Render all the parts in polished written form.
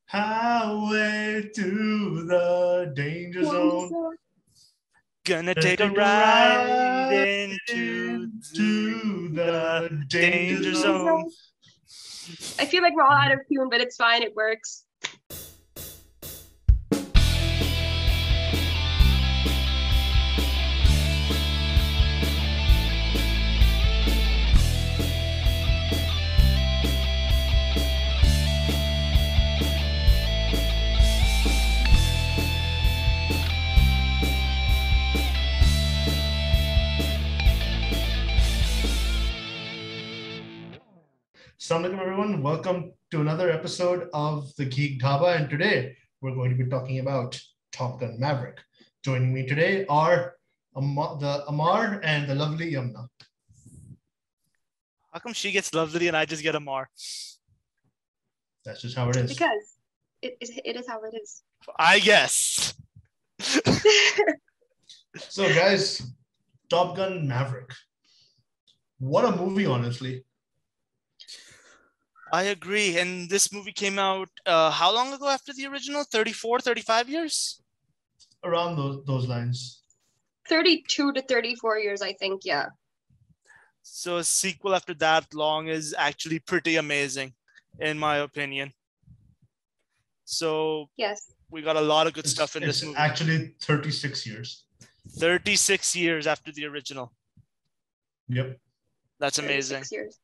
Highway to the danger zone. Gonna Let's take a take a ride ride into into the the danger danger zone. zone. I feel like we're all out of tune, but it's fine. It works. Assalamu alaikum everyone. Welcome to another episode of the Geek Dhaba, and today we're going to be talking about Top Gun Maverick. Joining me today are the Amar and the lovely Yamna. How come she gets lovely and I just get a mar? That's just how it is. Because it is how it is. I guess. So, guys, Top Gun Maverick. What a movie, honestly. I agree. And this movie came out how long ago after the original? 34, 35 years? Around those lines. 32 to 34 years, I think. Yeah. So a sequel after that long is actually pretty amazing, in my opinion. So Yes. we got a lot of good stuff in this It's movie. actually 36 years. 36 years after the original. Yep. That's amazing. 36 years.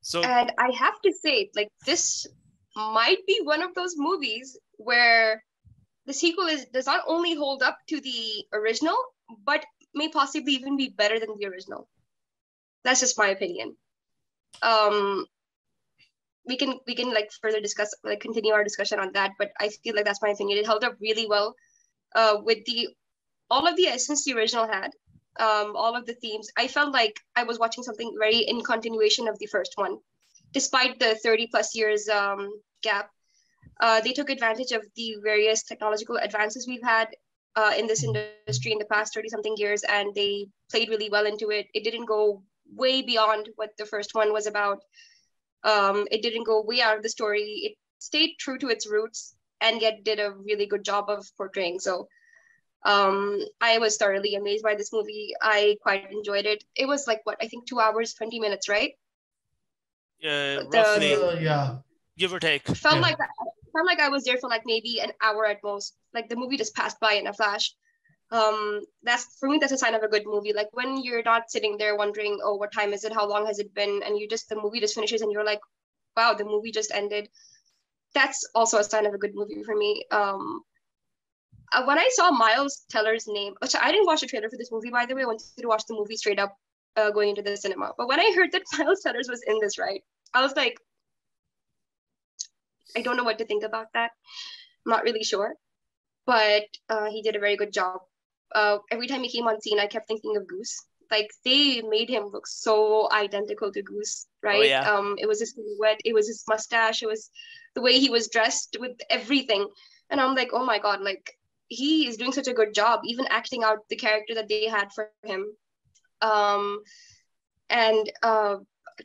So, and I have to say, like, this might be one of those movies where the sequel does not only hold up to the original, but may possibly even be better than the original. That's just my opinion. We can like further discuss, like continue our discussion on that, but I feel like that's my opinion. It held up really well with all of the essence the original had. All of the themes. I felt like I was watching something very in continuation of the first one. Despite the 30 plus years gap, they took advantage of the various technological advances we've had in this industry in the past 30 something years, and they played really well into it. It didn't go way beyond what the first one was about. It didn't go way out of the story. It stayed true to its roots and yet did a really good job of portraying. So I was thoroughly amazed by this movie. I quite enjoyed it. It was like, what, I think 2 hours 20 minutes, right? roughly, yeah, give or take. Felt like I was there for like maybe an hour at most. Like the movie just passed by in a flash. That's, for me, that's a sign of a good movie. Like when you're not sitting there wondering, oh, what time is it, how long has it been, and the movie just finishes and you're like, wow, the movie just ended. That's also a sign of a good movie for me. When I saw Miles Teller's name, which I didn't watch the trailer for this movie, by the way. I wanted to watch the movie straight up going into the cinema. But when I heard that Miles Teller was in this, right, I was like, I don't know what to think about that. I'm not really sure. But he did a very good job. Every time he came on scene, I kept thinking of Goose. Like, they made him look so identical to Goose, right? Oh, yeah. It was his silhouette, it was his mustache, it was the way he was dressed, with everything. And I'm like, oh my God, like, he is doing such a good job, even acting out the character that they had for him.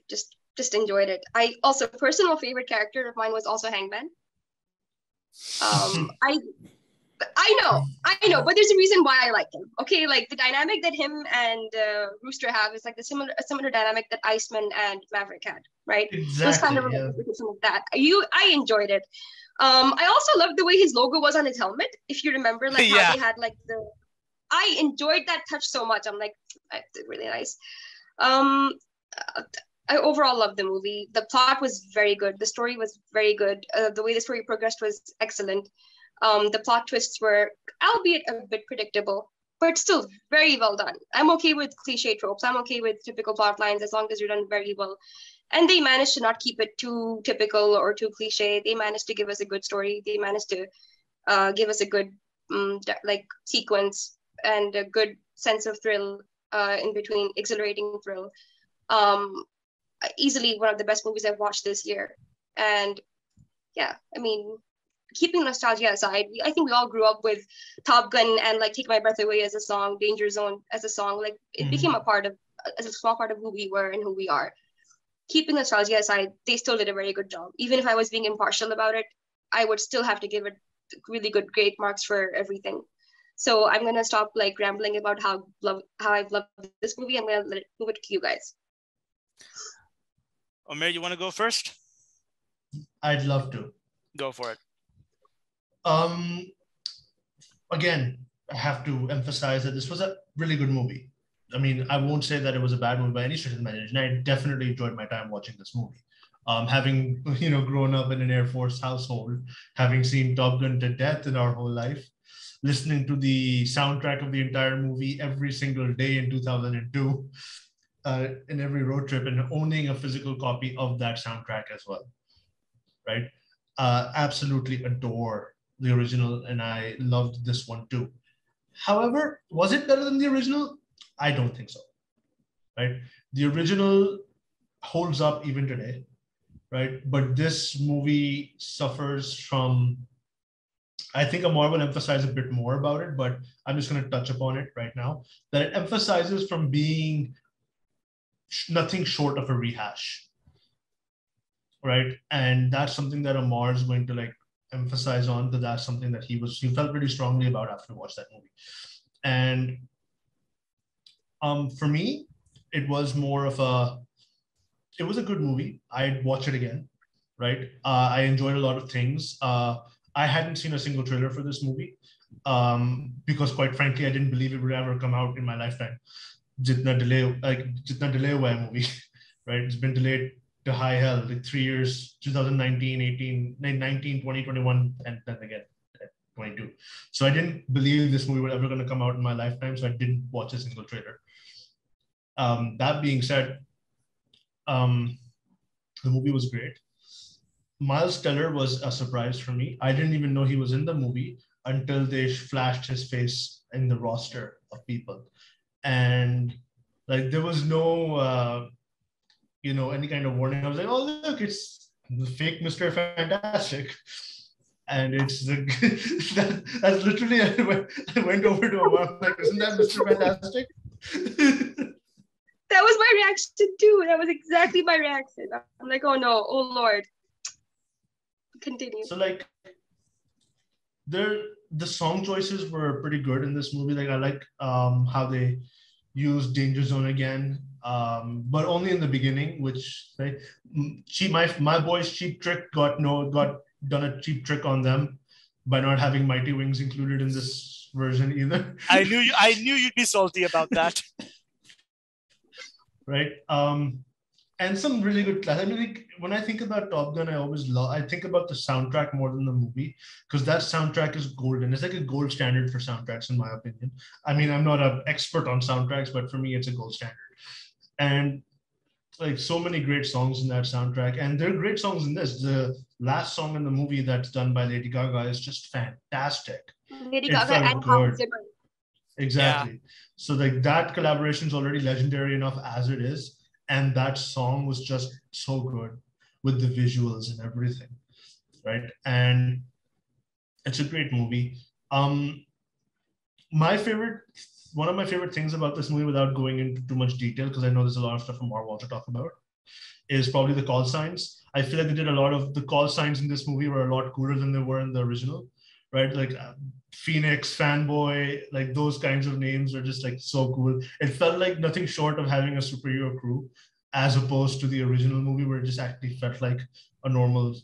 Just enjoyed it. I also, personal favorite character of mine was also Hangman. I know, but there's a reason why I like him. Okay, like the dynamic that him and Rooster have is like a similar dynamic that Iceman and Maverick had, right? Exactly. It was kind of some of that. I enjoyed it. I also loved the way his logo was on his helmet. If you remember, like how they had like I enjoyed that touch so much. I'm like, it's really nice. I overall loved the movie. The plot was very good. The story was very good. The way the story progressed was excellent. The plot twists were, albeit a bit predictable, but still very well done. I'm okay with cliche tropes. I'm okay with typical plot lines as long as you're done very well. And they managed to not keep it too typical or too cliche. They managed to give us a good story. They managed to give us a good sequence and a good sense of thrill in between, exhilarating thrill. Easily one of the best movies I've watched this year. And yeah, I mean, keeping nostalgia aside, I think we all grew up with Top Gun and like Take My Breath Away as a song, Danger Zone as a song. Like it became a small part of who we were and who we are. keeping nostalgia aside, they still did a very good job. Even if I was being impartial about it, I would still have to give it really good, great marks for everything. So I'm gonna stop like rambling about how I've loved this movie. I'm gonna move it to you guys. Omer, you want to go first? I'd love to. Go for it. Again, I have to emphasize that this was a really good movie. I mean, I won't say that it was a bad movie by any stretch of the imagination. I definitely enjoyed my time watching this movie. Having grown up in an Air Force household, having seen Top Gun to death in our whole life, listening to the soundtrack of the entire movie every single day in 2002, in every road trip, and owning a physical copy of that soundtrack as well, right? Absolutely adore the original, and I loved this one too. However, was it better than the original? I don't think so, right? The original holds up even today, right? But this movie suffers from, I think Amar will emphasize a bit more about it, but I'm just going to touch upon it right now, that it emphasizes from being nothing short of a rehash, right? And that's something that Amar is going to like emphasize on, because that's something that he felt pretty strongly about after he watched that movie. And for me, it was more of it was a good movie. I'd watch it again, right? I enjoyed a lot of things. I hadn't seen a single trailer for this movie because, quite frankly, I didn't believe it would ever come out in my lifetime. Jitna delay hua hai movie, right? It's been delayed to high hell, like 3 years, 2019, 18, 19, 20, 21, and then again 22. So I didn't believe this movie was ever going to come out in my lifetime, so I didn't watch a single trailer. That being said, the movie was great. Miles Teller was a surprise for me. I didn't even know he was in the movie until they flashed his face in the roster of people. And like there was no any kind of warning. I was like, oh look, it's the fake Mr. Fantastic. And it's that's literally I went over to him. I'm like, isn't that Mr. Fantastic? That was my reaction too. That was exactly my reaction. I'm like, oh no, oh Lord. Continue. So like the song choices were pretty good in this movie. Like I like how they used Danger Zone again, but only in the beginning, which like, my boys Cheap Trick got done a cheap trick on them by not having Mighty Wings included in this version either. I knew you'd be salty about that. Right. And some really good class. I mean, like, when I think about Top Gun, I think about the soundtrack more than the movie, because that soundtrack is golden. It's like a gold standard for soundtracks, in my opinion. I mean, I'm not an expert on soundtracks, but for me, it's a gold standard. And like so many great songs in that soundtrack, and there are great songs in this. The last song in the movie that's done by Lady Gaga is just fantastic. Lady Gaga and Hans Zimmer. Exactly. Yeah. So like that collaboration is already legendary enough as it is. And that song was just so good with the visuals and everything, right? And it's a great movie. One of my favorite things about this movie, without going into too much detail, because I know there's a lot of stuff from Marvel to talk about, is probably the call signs. I feel like they did a lot of the call signs in this movie were a lot cooler than they were in the original, right? Like Phoenix, Fanboy, like those kinds of names are just like so cool. It felt like nothing short of having a superhero crew, as opposed to the original movie where it just actually felt like a normal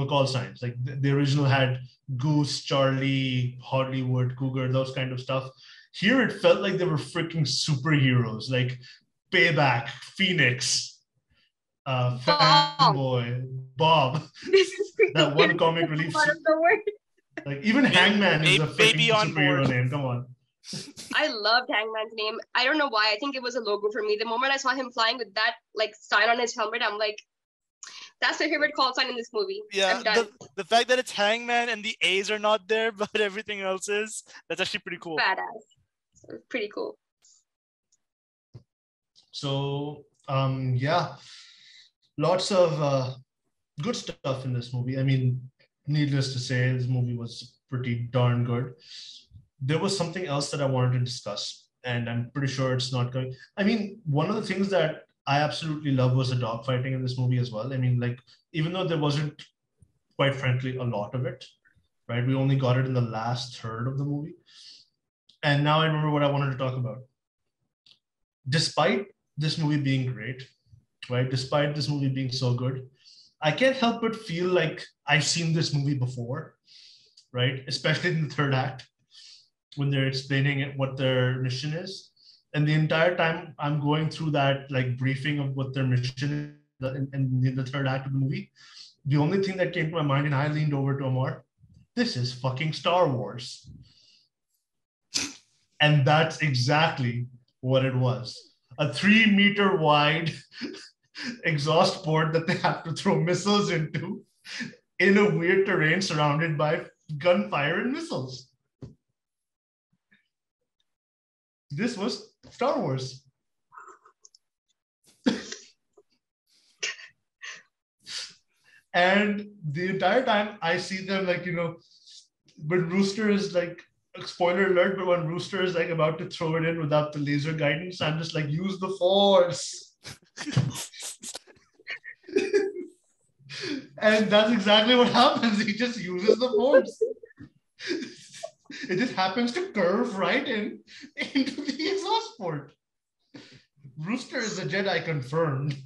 call signs. Like the original had Goose, Charlie, Hollywood, Cougar, those kind of stuff. Here it felt like they were freaking superheroes, like Payback, Phoenix, Fanboy, Bob. That one comic relief. Like even Hangman is a freaking superhero name. Come on. I loved Hangman's name. I don't know why. I think it was a logo for me. The moment I saw him flying with that like sign on his helmet, I'm like, that's my favorite call sign in this movie. Yeah, the fact that it's Hangman and the A's are not there, but everything else is, that's actually pretty cool. Badass. Pretty cool. So, yeah, lots of good stuff in this movie. I mean, needless to say, this movie was pretty darn good. There was something else that I wanted to discuss, and I'm pretty sure it's not going. I mean, one of the things that I absolutely love was the dogfighting in this movie as well. I mean, like, even though there wasn't, quite frankly, a lot of it, right? We only got it in the last third of the movie. And now I remember what I wanted to talk about. Despite this movie being great, right? Despite this movie being so good, I can't help but feel like I've seen this movie before, right? Especially in the third act when they're explaining what their mission is. And the entire time I'm going through that like briefing of what their mission is in the third act of the movie, the only thing that came to my mind, and I leaned over to Amar, this is fucking Star Wars. And that's exactly what it was. A 3-meter wide exhaust port that they have to throw missiles into in a weird terrain surrounded by gunfire and missiles. This was Star Wars. And the entire time I see them like, when Rooster is like, spoiler alert, but when Rooster is like about to throw it in without the laser guidance, I'm just like, use the Force. And that's exactly what happens. He just uses the Force. It just happens to curve right into the exhaust port. Rooster is a Jedi confirmed.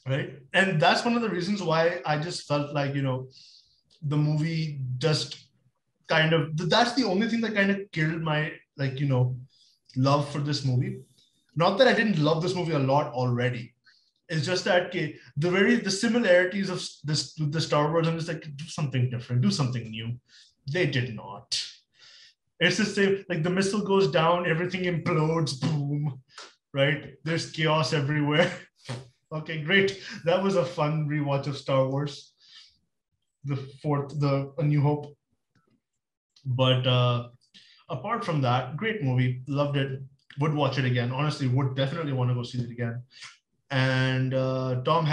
Right? And that's one of the reasons why I just felt like, the movie just kind of, that's the only thing that kind of killed my, like, love for this movie. Not that I didn't love this movie a lot already. It's just that the similarities of this with the Star Wars, I'm just like, do something different, do something new. They did not. It's the same, like the missile goes down, everything implodes, boom, right? There's chaos everywhere. Okay, great. That was a fun rewatch of Star Wars. A New Hope. But apart from that, great movie. Loved it. Would watch it again. Honestly, would definitely want to go see it again. And Tom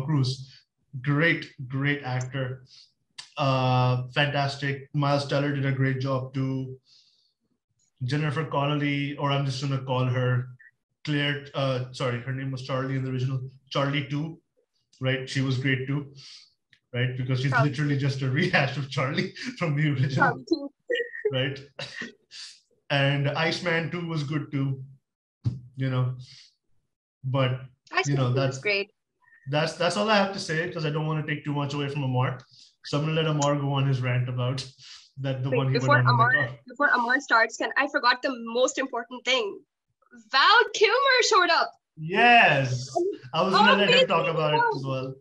Cruise, great actor. Fantastic. Miles Teller did a great job too. Jennifer Connelly, or I'm just gonna call her Claire. Sorry, her name was Charlie in the original. Charlie 2, right? She was great too, right? Because she's literally just a rehash of Charlie from the original, right? And Iceman 2 was good too, But that's great. That's all I have to say, because I don't want to take too much away from Amar. So I'm gonna let Amar go on his rant about that. One he before Amar starts, I forgot the most important thing. Val Kilmer showed up. Yes, I was gonna let him talk about it as well.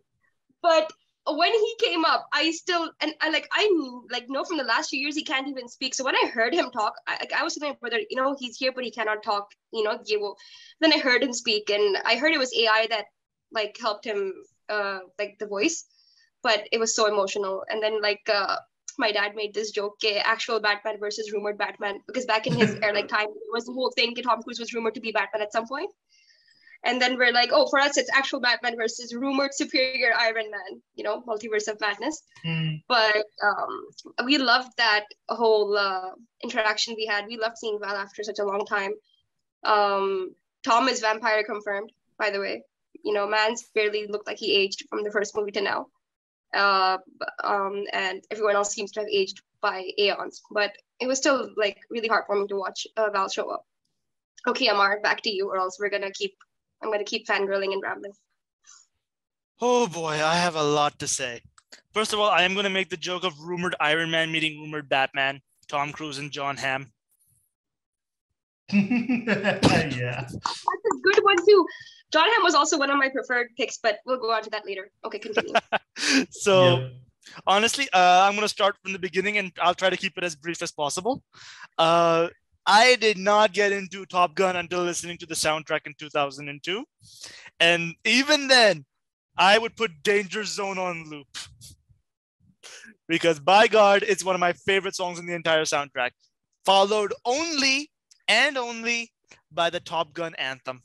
But when he came up, I know from the last few years he can't even speak. So when I heard him talk, I was thinking whether he's here but he cannot talk. Then I heard him speak, and I heard it was AI that like helped him the voice, but it was so emotional. And then my dad made this joke, actual Batman versus rumored Batman, because back in his time, it was the whole thing. Tom Cruise was rumored to be Batman at some point. And then we're like, oh, for us, it's actual Batman versus rumored superior Iron Man, multiverse of madness. But we loved that whole interaction we had. We loved seeing Val after such a long time. Tom is vampire confirmed, by the way. Mans barely looked like he aged from the first movie to now. And everyone else seems to have aged by aeons. But it was still really heartwarming to watch Val show up. Okay, Amar, back to you, or else I'm going to keep fangirling and rambling. Oh boy, I have a lot to say. First of all, I am going to make the joke of rumored Iron Man meeting rumored Batman, Tom Cruise and John Hamm. Yeah. That's a good one too. John Hamm was also one of my preferred picks, but we'll go on to that later. Okay, continue. So, honestly, I'm going to start from the beginning, and I'll try to keep it as brief as possible. I did not get into Top Gun until listening to the soundtrack in 2002. And even then, I would put Danger Zone on loop. Because by God, it's one of my favorite songs in the entire soundtrack. Followed only by the Top Gun anthem.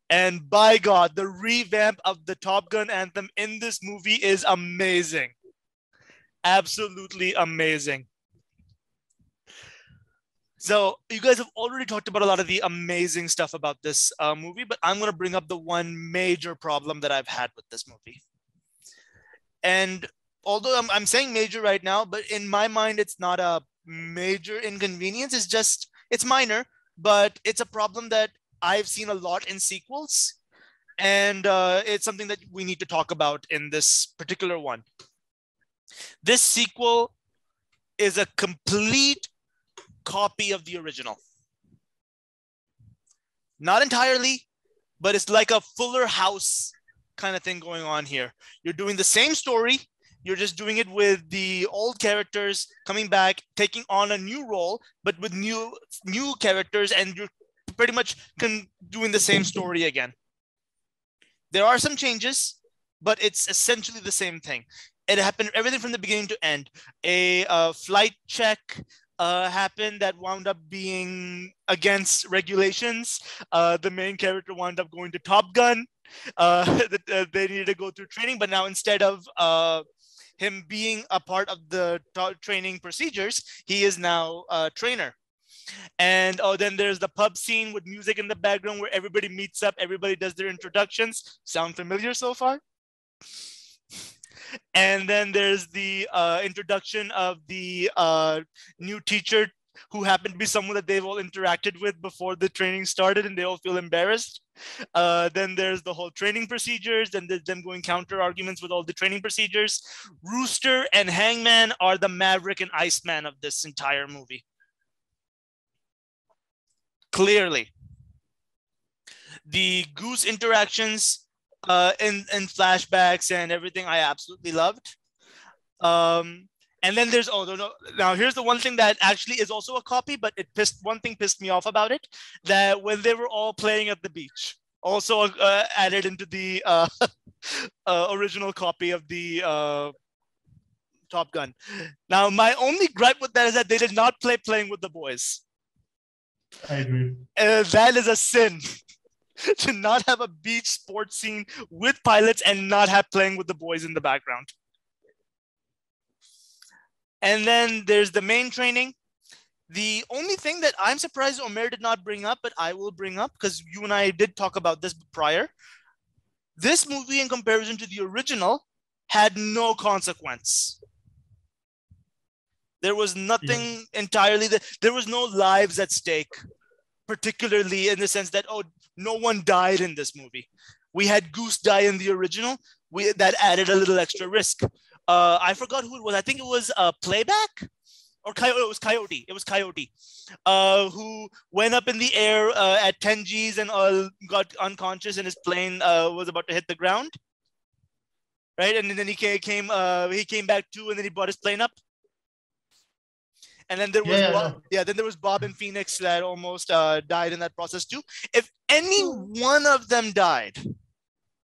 And by God, the revamp of the Top Gun anthem in this movie is amazing. Absolutely amazing. So you guys have already talked about a lot of the amazing stuff about this movie, but I'm going to bring up the one major problem that I've had with this movie. And although I'm saying major right now, but in my mind, it's not a major inconvenience. It's minor, but it's a problem that I've seen a lot in sequels. And it's something that we need to talk about in this particular one. This sequel is a complete copy of the original. Not entirely, but it's like a Fuller House kind of thing going on here. You're doing the same story. You're just doing it with the old characters coming back, taking on a new role, but with new characters, and you're pretty much doing the same story again. There are some changes, but it's essentially the same thing. It happened everything from the beginning to end. A flight check happened that wound up being against regulations. The main character wound up going to Top Gun. They needed to go through training, but now instead of him being a part of the training procedures, he is now a trainer. And then there's the pub scene with music in the background where everybody meets up, everybody does their introductions. Sound familiar so far? And then there's the introduction of the new teacher who happened to be someone that they've all interacted with before the training started, and they all feel embarrassed. Then there's the whole training procedures, then there's them going counter arguments with all the training procedures. Rooster and Hangman are the Maverick and Iceman of this entire movie. Clearly. The Goose interactions in flashbacks and everything I absolutely loved. And then there's now here's the one thing that actually is also a copy, but one thing pissed me off about it, that when they were all playing at the beach, also added into the original copy of the Top Gun. Now my only gripe with that is that they did not playing with the boys. I agree. That is a sin. To not have a beach sports scene with pilots and not have playing with the boys in the background. And then there's the main training. The only thing that I'm surprised Omer did not bring up, but I will bring up because you and I did talk about this prior. This movie, in comparison to the original, had no consequence. There was nothing entirely, there was no lives at stake, particularly in the sense that, no one died in this movie. We had Goose die in the original. That added a little extra risk. I forgot who it was. I think it was Playback or Coyote. It was Coyote. It was Coyote who went up in the air at 10 Gs and got unconscious, and his plane was about to hit the ground. Right, and then he came back to, and then he brought his plane up. And then there was then there was Bob and Phoenix that almost died in that process too. If any one of them died,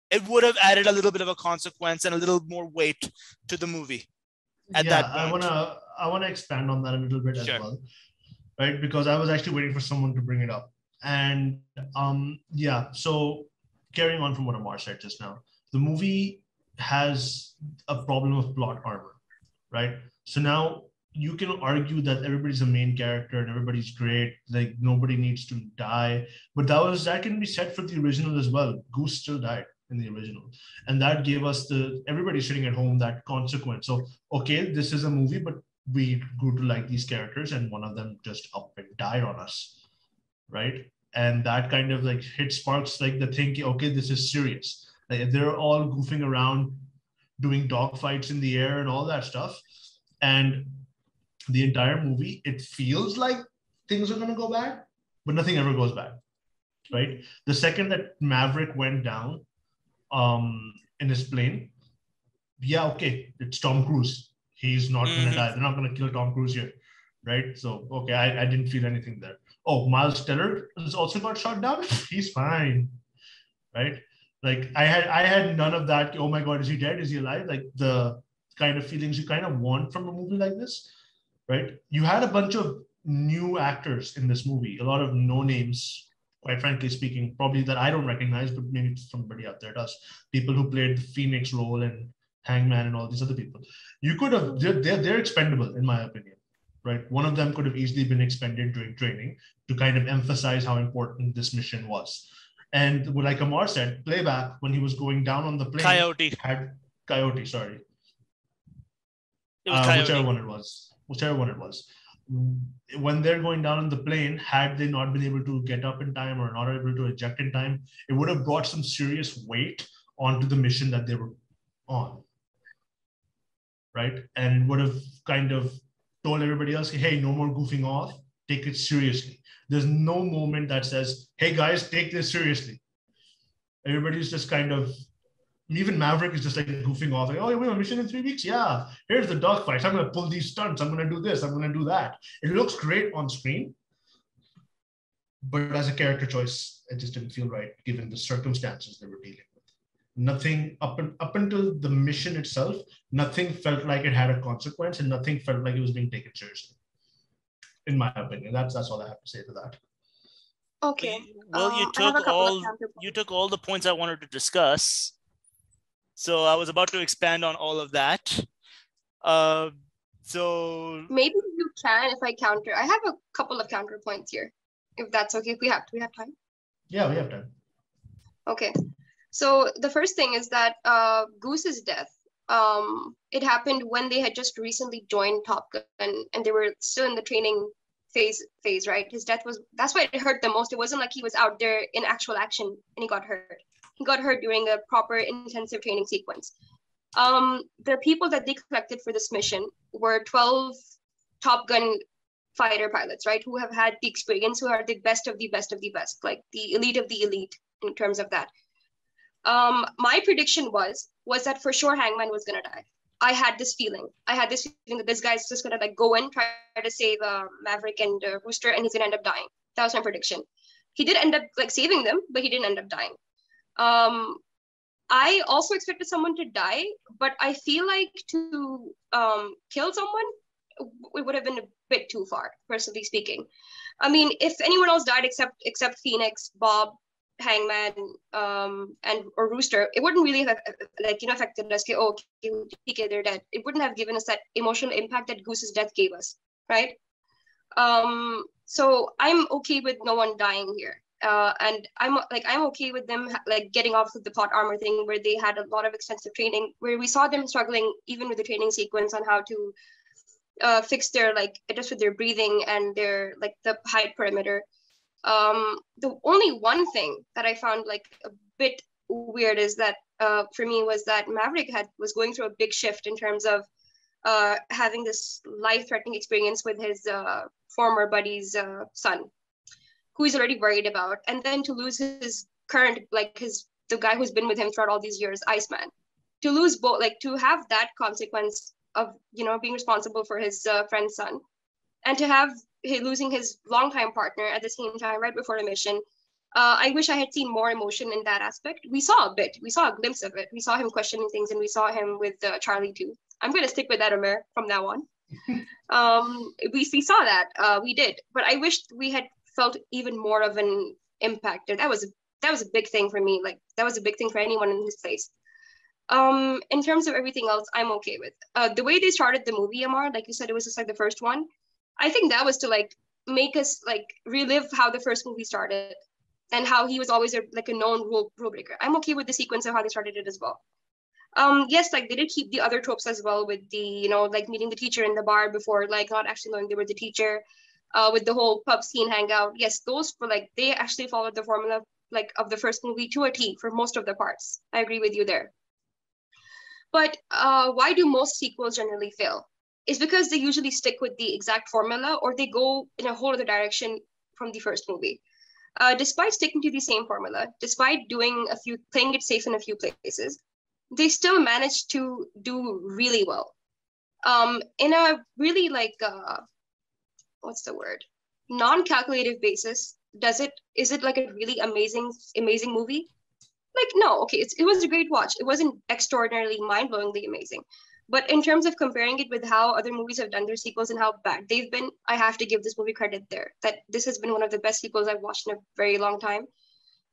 it would have added a little bit of a consequence and a little more weight to the movie. At that point. I wanna expand on that a little bit as well, right? Because I was actually waiting for someone to bring it up. And so carrying on from what Amar said just now, the movie has a problem of plot armor, right? So now you can argue that everybody's a main character and everybody's great, like nobody needs to die, but that can be said for the original as well. Goose still died in the original, and that gave us everybody sitting at home that consequence. So okay, this is a movie, but we grew to like these characters, and one of them just up and died on us, right? And that kind of like hit sparks like the thinking, okay, this is serious. Like they're all goofing around, doing dogfights in the air and all that stuff, and the entire movie, it feels like things are going to go bad, but nothing ever goes bad, right? The second that Maverick went down in his plane, okay, it's Tom Cruise. He's not going to die. They're not going to kill Tom Cruise here, right? So, okay, I didn't feel anything there. Oh, Miles Teller has also got shot down. He's fine, right? Like I had none of that. Oh my God, is he dead? Is he alive? Like the kind of feelings you kind of want from a movie like this. Right? You had a bunch of new actors in this movie, a lot of no names, quite frankly speaking, probably that I don't recognize, but maybe somebody out there does. People who played the Phoenix role and Hangman and all these other people. You could have, they're expendable, in my opinion. right? One of them could have easily been expended during training to kind of emphasize how important this mission was. And like Amar said, playback when he was going down on the plane Coyote. had Coyote, sorry. It was Coyote. Whichever one it was. When they're going down in the plane, had they not been able to get up in time or not able to eject in time, it would have brought some serious weight onto the mission that they were on, right? And would have kind of told everybody else, hey, no more goofing off, take it seriously. There's no moment that says, hey guys, take this seriously. Everybody's just kind of, even Maverick is just like goofing off, like, oh, we have a mission in 3 weeks. Yeah, here's the dogfights. I'm going to pull these stunts. I'm going to do this. I'm going to do that. It looks great on screen, but as a character choice, it just didn't feel right given the circumstances they were dealing with. Nothing up until the mission itself, nothing felt like it had a consequence, and nothing felt like it was being taken seriously. In my opinion, that's all I have to say to that. Okay. Well, you took all the points I wanted to discuss. So I was about to expand on all of that. So maybe you can, if I counter. I have a couple of counterpoints here, if that's okay. If we have time. Yeah, we have time. Okay. So the first thing is that Goose's death, it happened when they had just recently joined Top Gun and they were still in the training phase, right? His death that's why it hurt the most. It wasn't like he was out there in actual action and he got hurt. He got hurt during a proper intensive training sequence. The people that they collected for this mission were 12 Top Gun fighter pilots, right? Who have had the experience, who are the best of the best of the best, like the elite of the elite in terms of that. My prediction was that for sure Hangman was gonna die. I had this feeling that this guy's just gonna like go in, try to save Maverick and Rooster, and he's gonna end up dying. That was my prediction. He did end up like saving them, but he didn't end up dying. I also expected someone to die, but I feel like to kill someone, it would have been a bit too far, personally speaking. I mean, if anyone else died except Phoenix, Bob, Hangman, or Rooster, it wouldn't really have affected us. Okay, they're dead. It wouldn't have given us that emotional impact that Goose's death gave us, right? So I'm okay with no one dying here. And I'm okay with them like getting off of the plot armor thing, where they had a lot of extensive training, where we saw them struggling even with the training sequence on how to fix their adjust with their breathing and their the height perimeter. The only one thing that I found like a bit weird is that for me was that Maverick was going through a big shift in terms of having this life-threatening experience with his former buddy's son, who he's already worried about, and then to lose his current, the guy who's been with him throughout all these years, Iceman, to lose both, to have that consequence of, being responsible for his friend's son, and to have losing his longtime partner at the same time, right before the mission. I wish I had seen more emotion in that aspect. We saw a glimpse of it. We saw him questioning things, and we saw him with Charlie too. I'm going to stick with that, Amir, from now on. We saw that, we did, but I wished we had felt even more of an impact. That was a big thing for me. That was a big thing for anyone in his place. In terms of everything else, I'm okay with the way they started the movie, Amar. Like you said, it was just like the first one. I think that was to make us relive how the first movie started and how he was always a known rule breaker. I'm okay with the sequence of how they started it as well. Yes, they did keep the other tropes as well, with the meeting the teacher in the bar before not actually knowing they were the teacher. With the whole pub scene hangout. Yes, those were they actually followed the formula of the first movie to a T for most of the parts. I agree with you there. But why do most sequels generally fail? It's because they usually stick with the exact formula, or they go in a whole other direction from the first movie. Despite sticking to the same formula, despite playing it safe in a few places, they still manage to do really well. In a really what's the word? Non-calculative basis. Is it a really amazing movie? No, okay, it was a great watch. It wasn't extraordinarily mind-blowingly amazing. But in terms of comparing it with how other movies have done their sequels and how bad they've been, I have to give this movie credit there. That this has been one of the best sequels I've watched in a very long time.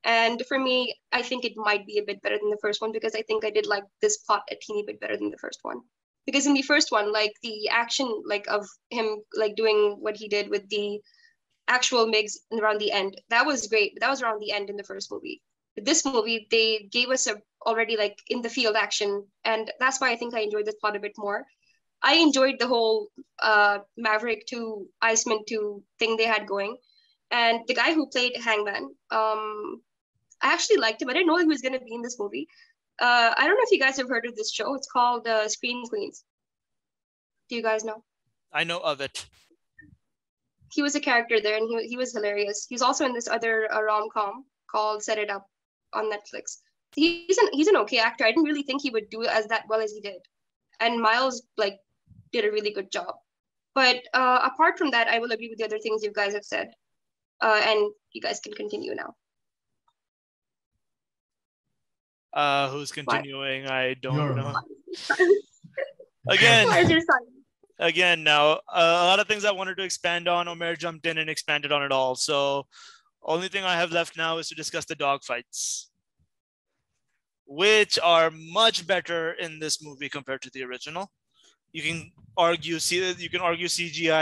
And for me, I think it might be a bit better than the first one, because I think I did like this plot a teeny bit better than the first one. because in the first one, like the action, like of him like doing what he did with the actual MIGs around the end, that was great. But that was around the end in the first movie. With this movie, they gave us a already like in the field action, and that's why I think I enjoyed this plot a bit more. I enjoyed the whole Maverick to Iceman to thing they had going, and the guy who played Hangman, I actually liked him. I didn't know he was going to be in this movie. I don't know if you guys have heard of this show. It's called Screen Queens. Do you guys know? I know of it. He was a character there, and he was hilarious. He's also in this other rom-com called Set It Up on Netflix. He's an okay actor. I didn't really think he would do as that well as he did, and Miles like did a really good job. But apart from that, I will agree with the other things you guys have said, and you guys can continue now. Who's continuing? What? I don't You're know. Why is your silence? Again, now a lot of things I wanted to expand on, Omer jumped in and expanded on it all. So only thing I have left now is to discuss the dogfights, which are much better in this movie compared to the original. You can argue CGI,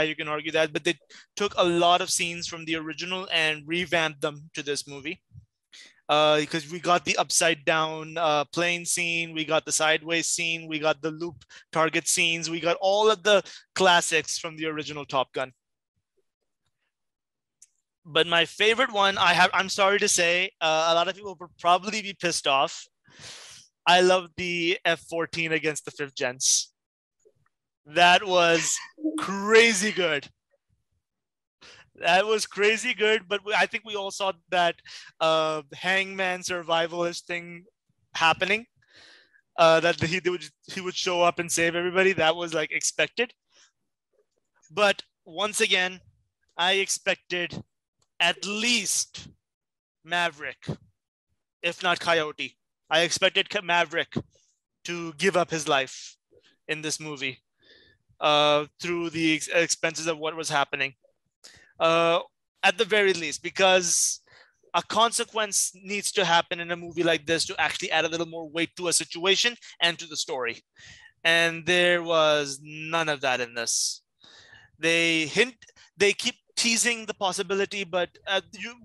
you can argue that, but they took a lot of scenes from the original and revamped them to this movie. Because we got the upside down plane scene, we got the sideways scene, we got the loop target scenes, we got all of the classics from the original Top Gun. But my favorite one, I'm sorry to say, a lot of people will probably be pissed off. I love the F-14 against the 5th gens. That was crazy good. That was crazy good, but I think we all saw that Hangman survivalist thing happening. That he would show up and save everybody. That was like expected. But once again, I expected at least Maverick, if not Coyote. I expected Maverick to give up his life in this movie through the expenses of what was happening. At the very least, because a consequence needs to happen in a movie like this to actually add a little more weight to a situation and to the story. And there was none of that in this. They keep teasing the possibility, but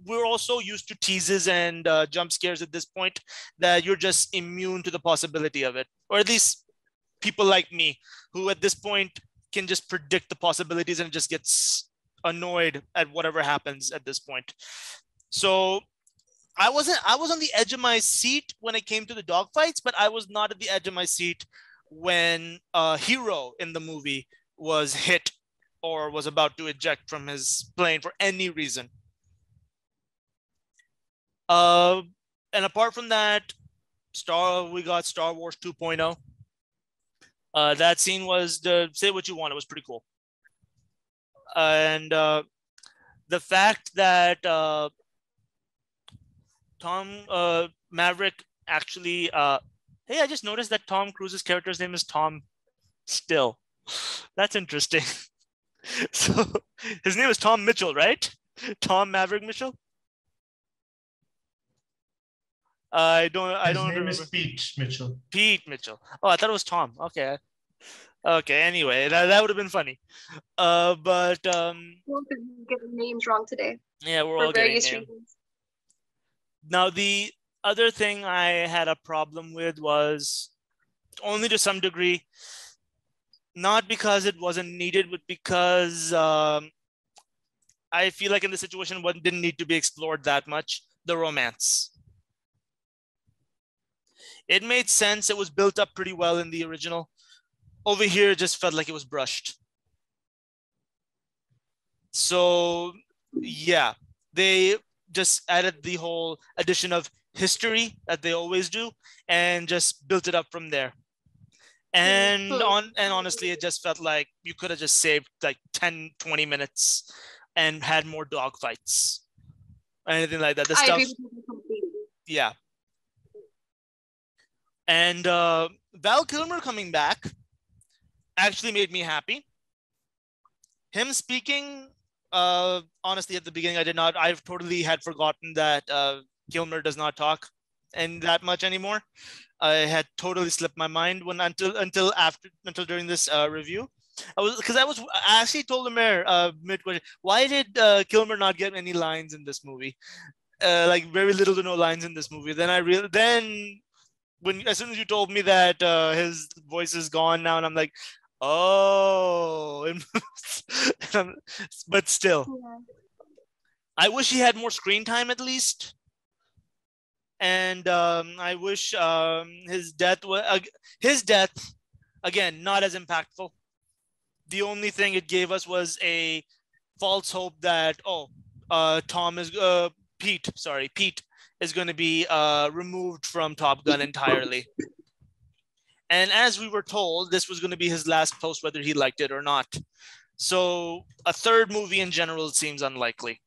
we're also used to teases and jump scares at this point that you're just immune to the possibility of it. Or at least people like me, who at this point can just predict the possibilities and just gets annoyed at whatever happens at this point. So I was on the edge of my seat when it came to the dogfights, but I was not at the edge of my seat when a hero in the movie was hit or was about to eject from his plane for any reason. And apart from that, we got Star Wars 2.0. That scene was say what you want. It was pretty cool. And the fact that Maverick actually, hey, I just noticed that Tom Cruise's character's name is Tom Still. That's interesting. So his name is Tom Mitchell, right? Tom Maverick Mitchell. I don't remember. His name is Pete Mitchell. Pete Mitchell. Oh, I thought it was Tom. Okay. Anyway, that would have been funny. But We're getting names wrong today. Yeah, we're all getting names. Reasons. Now, the other thing I had a problem with was, only to some degree, not because it wasn't needed, but because I feel like in the situation one didn't need to be explored that much, the romance. It made sense. It was built up pretty well in the original. Over here, it just felt like it was brushed. So, yeah, they just added the whole addition of history that they always do and just built it up from there. And honestly, it just felt like you could have just saved like 10, 20 minutes and had more dogfights. Anything like that. The stuff, agree with you completely. Yeah. And Val Kilmer coming back actually made me happy. Him speaking, honestly, at the beginning, I totally had forgotten that Kilmer does not talk and that much anymore. I had totally slipped my mind until during this review. I actually told the mayor mid question, why did Kilmer not get any lines in this movie? Like very little to no lines in this movie. Then when as soon as you told me that his voice is gone now, and I'm like, oh, but still, Yeah. I wish he had more screen time at least. And I wish his death again not as impactful. The only thing it gave us was a false hope that Pete is going to be removed from Top Gun entirely. And as we were told, this was going to be his last post, whether he liked it or not. So a third movie in general seems unlikely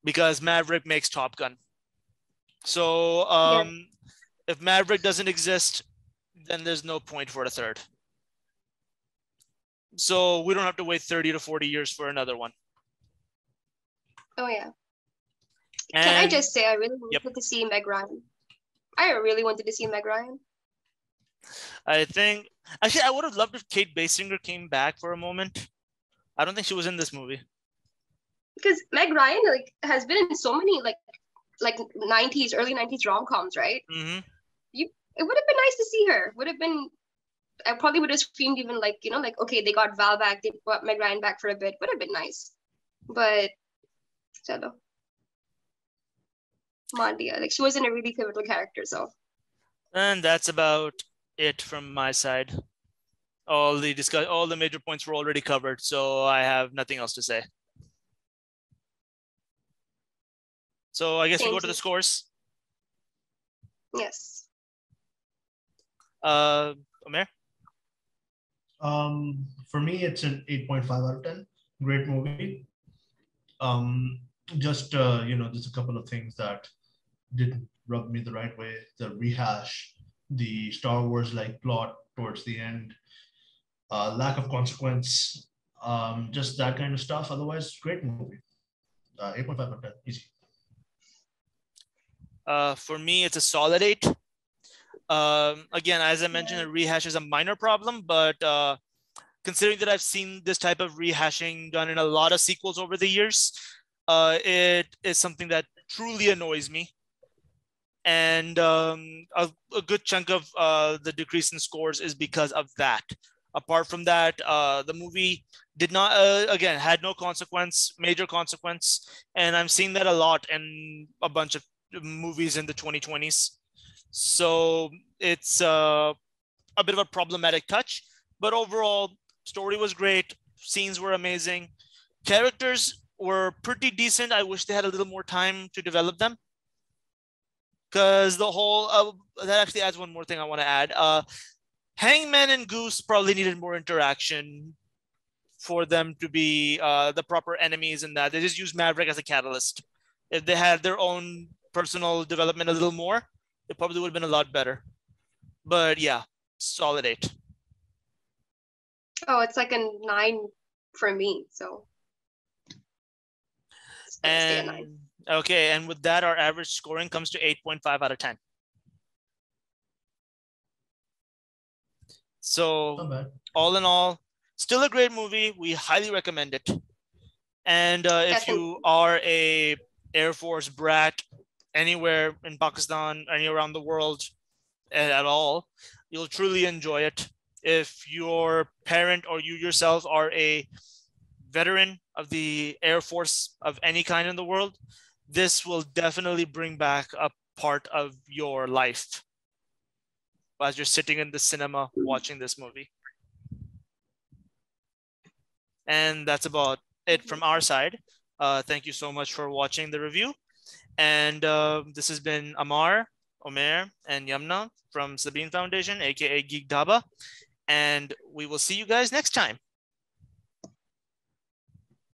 because Maverick makes Top Gun. So if Maverick doesn't exist, then there's no point for a third. So we don't have to wait 30 to 40 years for another one. Oh yeah. Can I just say I really wanted to see Meg Ryan. I really wanted to see Meg Ryan. I think actually I would have loved if Kate Basinger came back for a moment. I don't think she was in this movie. Because Meg Ryan has been in so many early 90s rom-coms, right? Mm-hmm. It would have been nice to see her. I probably would have screamed even okay, they got Val back, they brought Meg Ryan back for a bit. Would have been nice. But chalo. Mandia. She wasn't a really pivotal character, so. And that's about it from my side. All the major points were already covered, so I have nothing else to say. So I guess we go to the scores. Yes. Omer? For me, it's an 8.5 out of 10. Great movie. There's a couple of things that didn't rub me the right way. The rehash, the Star Wars-like plot towards the end, lack of consequence, just that kind of stuff. Otherwise, great movie. 8.5 out of 10, easy. For me, it's a solid 8. Again, as I mentioned, a rehash is a minor problem, but considering that I've seen this type of rehashing done in a lot of sequels over the years, it is something that truly annoys me. And a good chunk of the decrease in scores is because of that. Apart from that, the movie did not, had no major consequence. And I'm seeing that a lot in a bunch of movies in the 2020s. So it's a bit of a problematic touch. But overall, story was great. Scenes were amazing. Characters were pretty decent. I wish they had a little more time to develop them. Because the whole, that actually adds one more thing I want to add. Hangman and Goose probably needed more interaction for them to be the proper enemies in that. They just used Maverick as a catalyst. If they had their own personal development a little more, it probably would have been a lot better. But yeah, solid 8. Oh, it's like a 9 for me, so. And okay, and with that, our average scoring comes to 8.5 out of 10. So all in all, still a great movie. We highly recommend it. And if you are a Air Force brat anywhere in Pakistan, anywhere around the world at all, you'll truly enjoy it. If your parent or you yourself are a veteran of the Air Force of any kind in the world, this will definitely bring back a part of your life as you're sitting in the cinema watching this movie. And that's about it from our side. Thank you so much for watching the review. And this has been Amar, Omer, and Yamna from Sabeen Foundation, aka Geek Dhaba. And we will see you guys next time.